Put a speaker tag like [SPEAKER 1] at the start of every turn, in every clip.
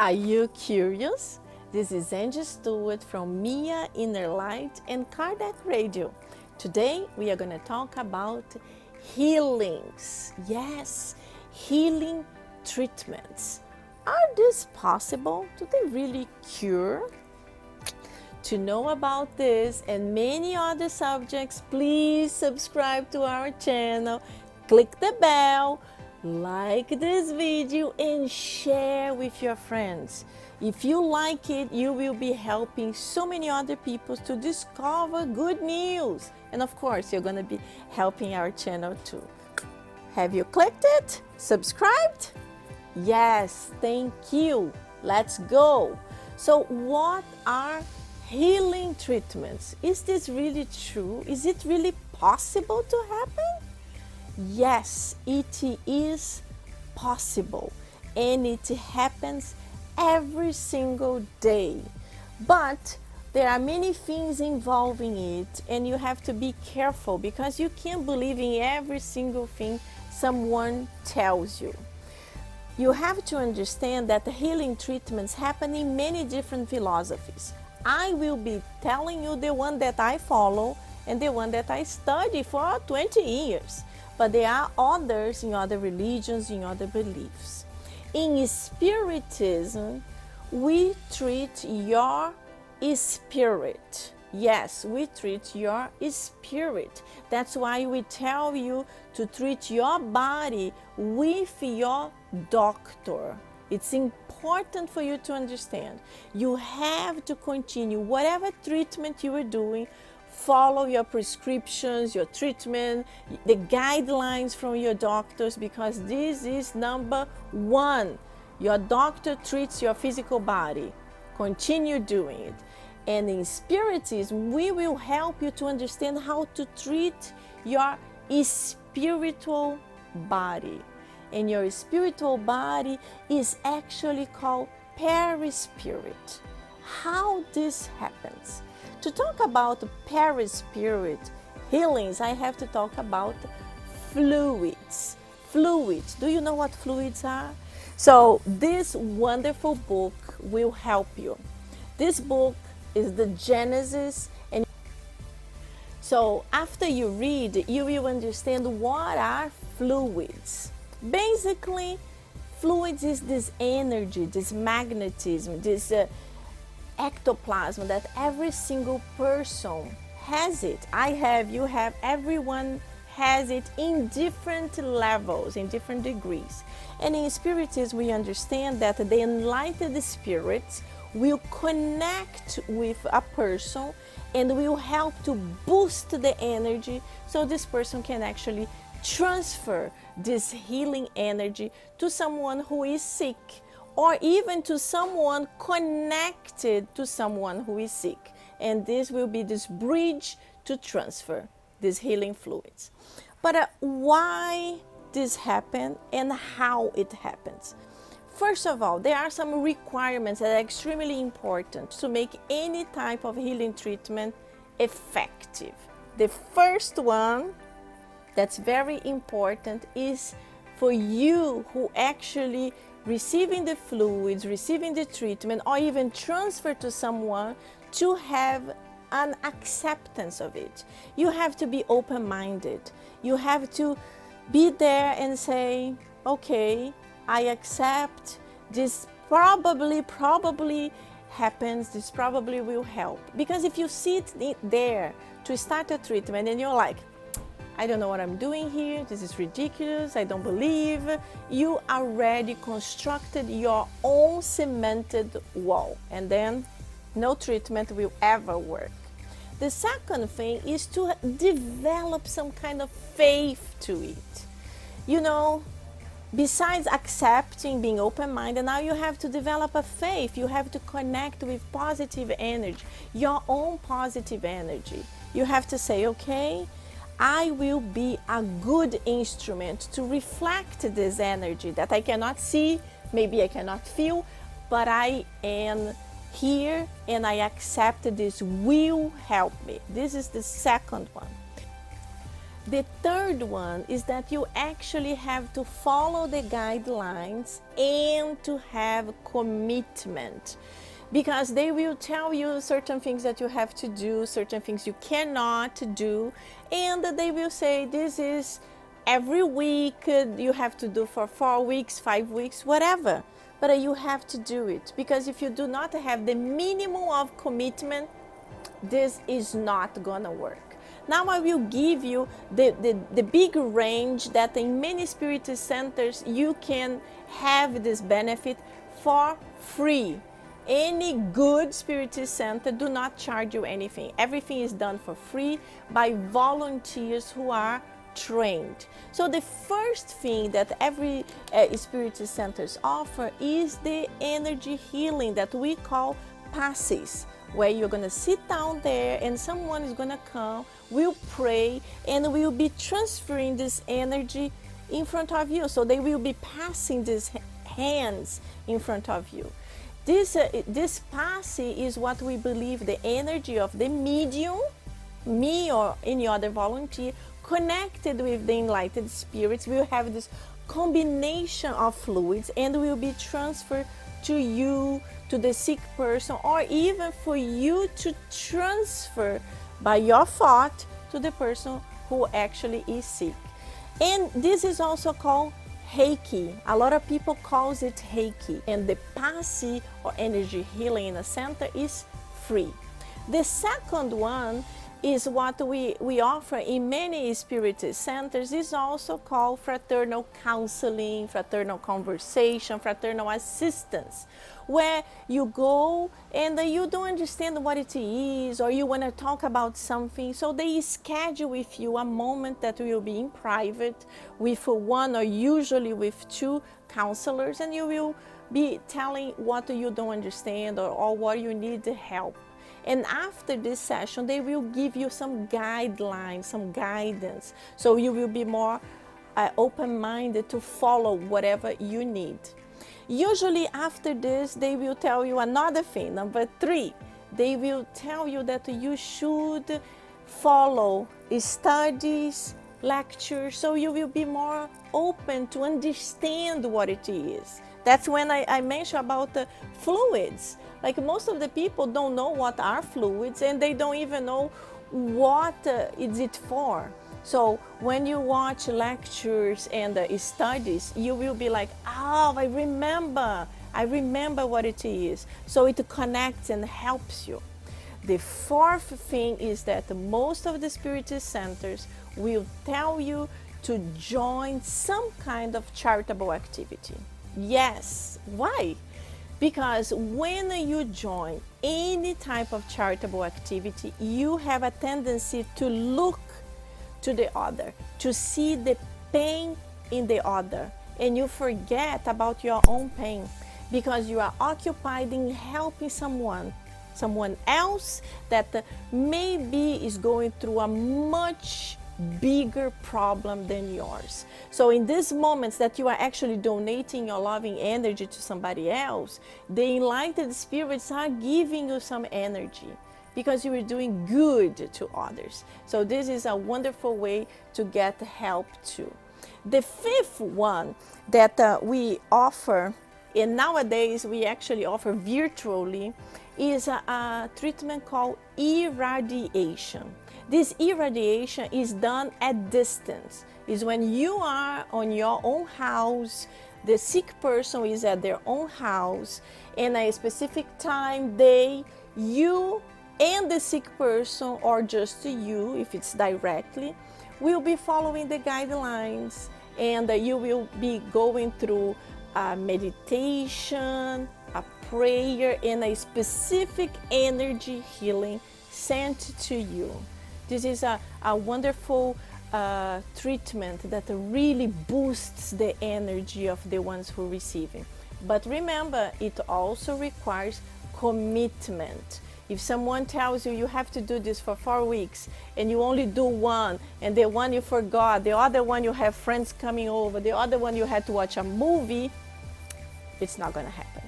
[SPEAKER 1] Are you curious? This is Angy Stewart from Mia InnerLight and Kardec Radio. Today we are going to talk about healings. Yes, healing treatments. Are these possible? Do they really cure? To know about this and many other subjects, please subscribe to our channel, click the bell, like this video and share with your friends. If you like it, you will be helping so many other people to discover good news. And of course, you're going to be helping our channel too. Have you clicked it? Subscribed? Yes, thank you. Let's go. So what are healing treatments? Is this really true? Is it really possible to happen? Yes, it is possible, and it happens every single day. But there are many things involving it, and you have to be careful because you can't believe in every single thing someone tells you. You have to understand that the healing treatments happen in many different philosophies. I will be telling you the one that I follow and the one that I study for 20 years. But there are others in other religions, in other beliefs. In Spiritism, we treat your spirit. Yes, we treat your spirit. That's why we tell you to treat your body with your doctor. It's important for you to understand. You have to continue whatever treatment you are doing. Follow your prescriptions, your treatment, the guidelines from your doctors, because this is number one. Your doctor treats your physical body. Continue doing it. And in Spiritism, we will help you to understand how to treat your spiritual body. And your spiritual body is actually called perispirit. How this happens? To talk about perispirit healings, I have to talk about fluids. Fluids. Do you know what fluids are? So this wonderful book will help you. This book is the Genesis. And so after you read, you will understand what are fluids. Basically, fluids is this energy, this magnetism, this ectoplasm that every single person has it. I have, you have, everyone has it in different levels, in different degrees. And in Spiritism, we understand that the enlightened spirits will connect with a person and will help to boost the energy so this person can actually transfer this healing energy to someone who is sick, or even to someone connected to someone who is sick. And this will be this bridge to transfer these healing fluids. But why this happens and how it happens? First of all, there are some requirements that are extremely important to make any type of healing treatment effective. The first one that's very important is for you who actually receiving the fluids, receiving the treatment, or even transfer to someone, to have an acceptance of it. You have to be open-minded. You have to be there and say, okay, I accept this, probably happens, this probably will help. Because if you sit there to start a treatment and you're like, I don't know what I'm doing here, this is ridiculous, I don't believe, you already constructed your own cemented wall, and then no treatment will ever work. The second thing is to develop some kind of faith to it. You know, besides accepting, being open-minded, now you have to develop a faith. You have to connect with positive energy, your own positive energy. You have to say, okay, I will be a good instrument to reflect this energy that I cannot see, maybe I cannot feel, but I am here and I accept this will help me. This is the second one. The third one is that you actually have to follow the guidelines and to have commitment, because they will tell you certain things that you have to do, certain things you cannot do, and they will say this is every week, you have to do for 4 weeks, 5 weeks, whatever, but you have to do it, because if you do not have the minimum of commitment, this is not gonna work. Now I will give you the big range that in many Spiritist centers you can have this benefit for free. Any good Spiritist center do not charge you anything. Everything is done for free by volunteers who are trained. So the first thing that every Spiritist centers offer is the energy healing that we call passes, where you're going to sit down there and someone is going to come, will pray, and will be transferring this energy in front of you. So they will be passing these hands in front of you. This passe is what we believe the energy of the medium, me or any other volunteer, connected with the enlightened spirits, will have this combination of fluids and will be transferred to you, to the sick person, or even for you to transfer by your thought to the person who actually is sick. And this is also called Reiki. A lot of people calls it Reiki. And the passe or energy healing in a center is free. The second one is what we offer in many Spiritist centers, is also called fraternal counseling, fraternal conversation, fraternal assistance, where you go and you don't understand what it is, or you want to talk about something, so they schedule with you a moment that will be in private with one or usually with two counselors, and you will be telling what you don't understand or what you need help. And after this session, they will give you some guidelines, some guidance, so you will be more open-minded to follow whatever you need. Usually after this, they will tell you another thing. Number 3, they will tell you that you should follow studies, lectures, so you will be more open to understand what it is. That's when I mentioned about the fluids. Like, most of the people don't know what are fluids, and they don't even know what is it for. So when you watch lectures and studies, you will be like, oh, I remember what it is. So it connects and helps you. The fourth thing is that most of the Spiritist centers will tell you to join some kind of charitable activity. Yes, why? Because when you join any type of charitable activity, you have a tendency to look to the other, to see the pain in the other, and you forget about your own pain because you are occupied in helping someone else that maybe is going through a much bigger problem than yours. So in these moments that you are actually donating your loving energy to somebody else, the enlightened spirits are giving you some energy because you are doing good to others. So this is a wonderful way to get help too. The fifth one that we offer, and nowadays we actually offer virtually, is a treatment called irradiation. This irradiation is done at distance. Is when you are on your own house, the sick person is at their own house, and a specific time, day, you and the sick person, or just you, if it's directly, will be following the guidelines, and you will be going through a meditation, a prayer, and a specific energy healing sent to you. This is a wonderful treatment that really boosts the energy of the ones who receive it. But remember, it also requires commitment. If someone tells you you have to do this for 4 weeks and you only do one, and the one you forgot, the other one you have friends coming over, the other one you had to watch a movie, it's not going to happen.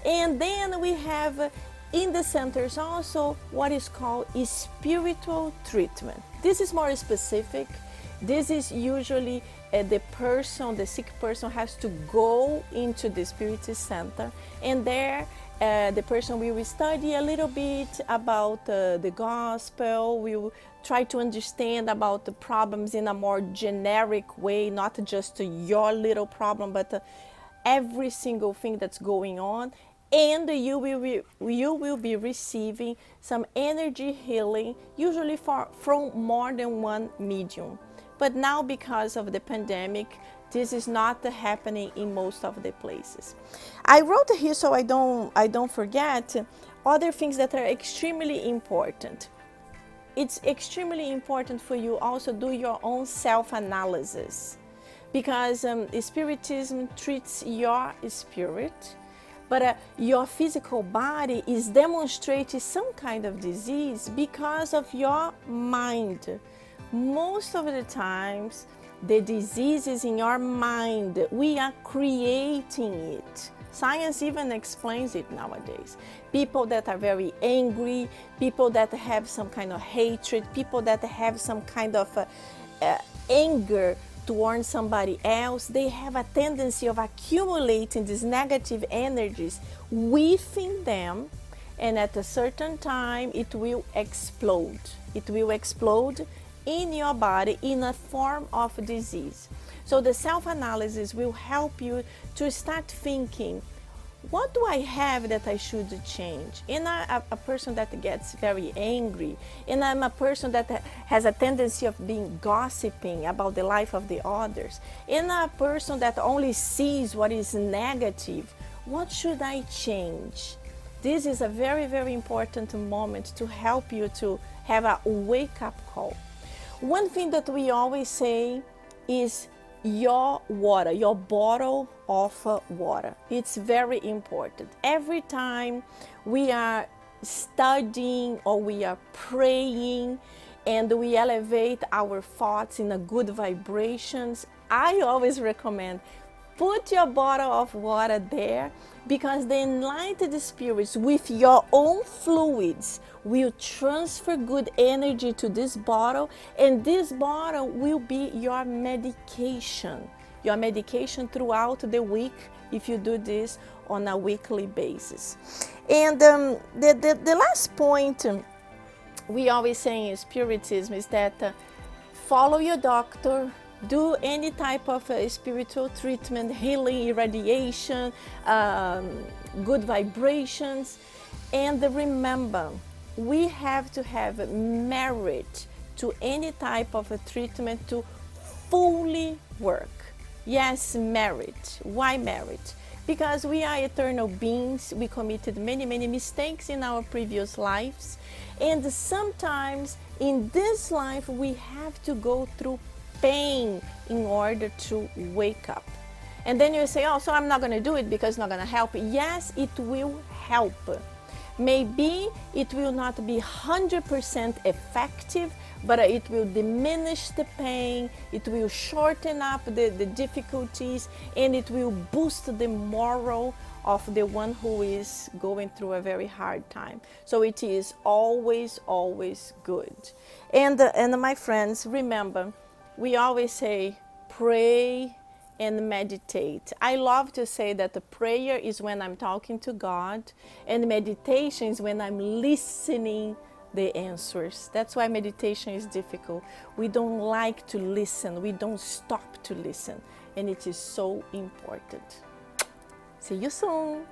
[SPEAKER 1] And then we have in the centers also what is called a spiritual treatment. This is more specific. This is usually the sick person has to go into the Spiritist center, and there the person will study a little bit about the gospel, will try to understand about the problems in a more generic way, not just your little problem, but every single thing that's going on. And you will be receiving some energy healing, usually from more than one medium. But now, because of the pandemic, this is not happening in most of the places. I wrote here so I don't forget other things that are extremely important. It's extremely important for you also do your own self-analysis, because Spiritism treats your spirit, but your physical body is demonstrating some kind of disease because of your mind. Most of the times, the disease is in your mind. We are creating it. Science even explains it nowadays. People that are very angry, people that have some kind of hatred, people that have some kind of anger towards somebody else, they have a tendency of accumulating these negative energies within them, and at a certain time it will explode. It will explode in your body in a form of disease. So the self-analysis will help you to start thinking, what do I have that I should change? Am I a person that gets very angry? And I'm a person that has a tendency of being gossiping about the life of the others? And I'm a person that only sees what is negative? What should I change? This is a very, very important moment to help you to have a wake-up call. One thing that we always say is your water, your bottle of water. It's very important. Every time we are studying or we are praying and we elevate our thoughts in a good vibrations, I always recommend put your bottle of water there, because the enlightened spirits with your own fluids will transfer good energy to this bottle, and this bottle will be your medication throughout the week if you do this on a weekly basis. And the last point we always say in Spiritism is that follow your doctor, do any type of spiritual treatment, healing, irradiation, good vibrations. And remember, we have to have merit to any type of a treatment to fully work. Yes, merit. Why merit? Because we are eternal beings. We committed many, many mistakes in our previous lives. And sometimes in this life, we have to go through pain in order to wake up. And then you say, oh, so I'm not going to do it because it's not going to help. Yes, it will help. Maybe it will not be 100% effective, but it will diminish the pain, it will shorten up the difficulties, and it will boost the morale of the one who is going through a very hard time. So it is always, always good. And my friends, remember, we always say pray and meditate. I love to say that the prayer is when I'm talking to God, and meditation is when I'm listening the answers. That's why meditation is difficult. We don't like to listen. We don't stop to listen. And it is so important. See you soon.